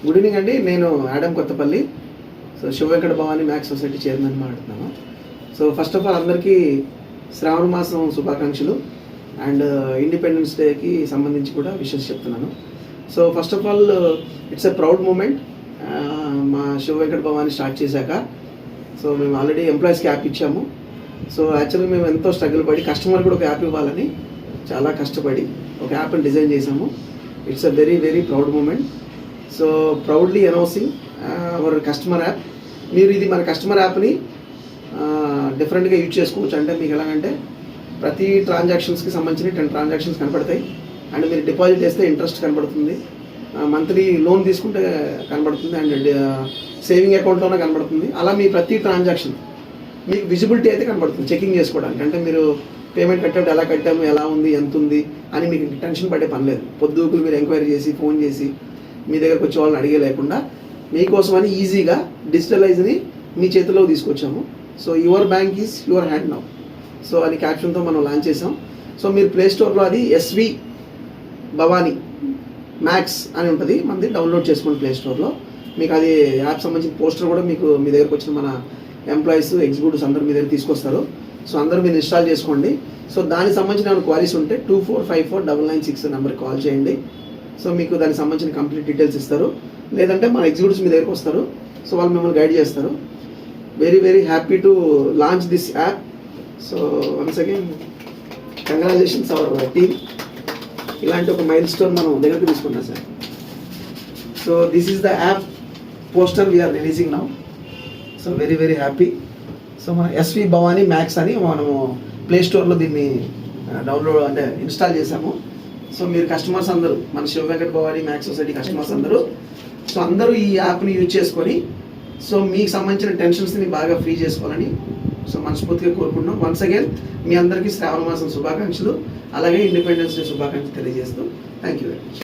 Good evening అండి. నేను Adam Kothapalli. So Shiva Venkata Bhavani max society chairman మాట్లాడుతున్నాను. సో ఫస్ట్ ఆఫ్ ఆల్ అందరికీ శ్రావణ మాసం శుభాకాంక్షలు అండ్ ఇండిపెండెన్స్ డేకి సంబంధించి కూడా విషెస్ చెప్తున్నాను. So first of all it's a proud moment. మా శివ వెంకట భవానీ స్టార్ట్ చేశాక సో మేము ఆల్రెడీ ఎంప్లాయీస్కి యాప్ ఇచ్చాము. సో యాక్చువల్గా మేము ఎంతో స్ట్రగుల్ పడి కస్టమర్ కూడా ఒక యాప్ ఇవ్వాలని చాలా కష్టపడి ఒక యాప్ని డిజైన్ చేసాము. It's a very very proud moment. So proudly announcing our customer app. మీరు ఇది మన కస్టమర్ యాప్ని డిఫరెంట్గా యూజ్ చేసుకోవచ్చు. అంటే మీకు ఎలాగంటే ప్రతి ట్రాన్సాక్షన్స్కి సంబంధించిన 10 ట్రాన్సాక్షన్స్ కనపడతాయి. అండ్ మీరు డిపాజిట్ చేస్తే ఇంట్రెస్ట్ కనబడుతుంది, మంత్లీ లోన్ తీసుకుంటే కనబడుతుంది, అండ్ సేవింగ్ అకౌంట్లోనే కనబడుతుంది. అలా మీ ప్రతి ట్రాన్సాక్షన్ మీకు విజిబిలిటీ అయితే కనబడుతుంది చెకింగ్ చేసుకోవడానికి. అంటే మీరు పేమెంట్ కట్టాడు, ఎలా కట్టాము, ఎలా ఉంది, ఎంత ఉంది అని మీకు టెన్షన్ పడే పని లేదు. పొద్దుకులు మీరు ఎంక్వైరీ చేసి ఫోన్ చేసి మీ దగ్గరకు వచ్చే వాళ్ళని అడిగే లేకుండా మీకోసమని ఈజీగా డిజిటలైజ్ని మీ చేతిలో తీసుకొచ్చాము. So your bank is your hand now. So అది క్యాప్షన్తో మనం లాంచ్ చేసాం. సో మీరు ప్లే స్టోర్లో అది ఎస్వి భవానీ మ్యాక్స్ అని ఉంటుంది, మనది డౌన్లోడ్ చేసుకోండి ప్లే స్టోర్లో. మీకు అది యాప్ సంబంధించిన పోస్టర్ కూడా మీకు మీ దగ్గరకు వచ్చిన మన ఎంప్లాయీస్ ఎగ్జిక్యూటివ్స్ అందరూ మీ దగ్గర తీసుకొస్తారు. సో అందరూ మీరు ఇన్స్టాల్ చేసుకోండి. సో దానికి సంబంధించిన ఏమైనా క్వారీస్ ఉంటే 24549996 నెంబర్కి కాల్ చేయండి. సో మీకు దానికి సంబంధించిన కంప్లీట్ డీటెయిల్స్ ఇస్తారు. లేదంటే మన ఎగ్జిక్యూటివ్స్ మీ దగ్గరకు వస్తారు. సో వాళ్ళు మిమ్మల్ని గైడ్ చేస్తారు. Very very happy to launch this app. So once again congratulations our team. ఇలాంటి ఒక మైల్ స్టోన్ మనం దగ్గరకు తీసుకున్నాం sir. So this is the app poster we are releasing now. So very very happy. So మన SV Bhavani Max అని మనము play స్టోర్లో దీన్ని డౌన్లోడ్ అంటే ఇన్స్టాల్ చేసాము. సో మీరు కస్టమర్స్ అందరూ మన Shiva Venkata Bhavani max society customers అందరూ సో అందరూ ఈ యాప్ని యూజ్ చేసుకొని సో మీకు సంబంధించిన టెన్షన్స్ని బాగా ఫ్రీ చేసుకోవాలని సో మనస్ఫూర్తిగా కోరుకుంటున్నాం. వన్స్ అగైన్ మీ అందరికీ శ్రావణ మాసం శుభాకాంక్షలు, అలాగే ఇండిపెండెన్స్ డే శుభాకాంక్షలు తెలియజేస్తూ థ్యాంక్ యూ వెరీ మచ్.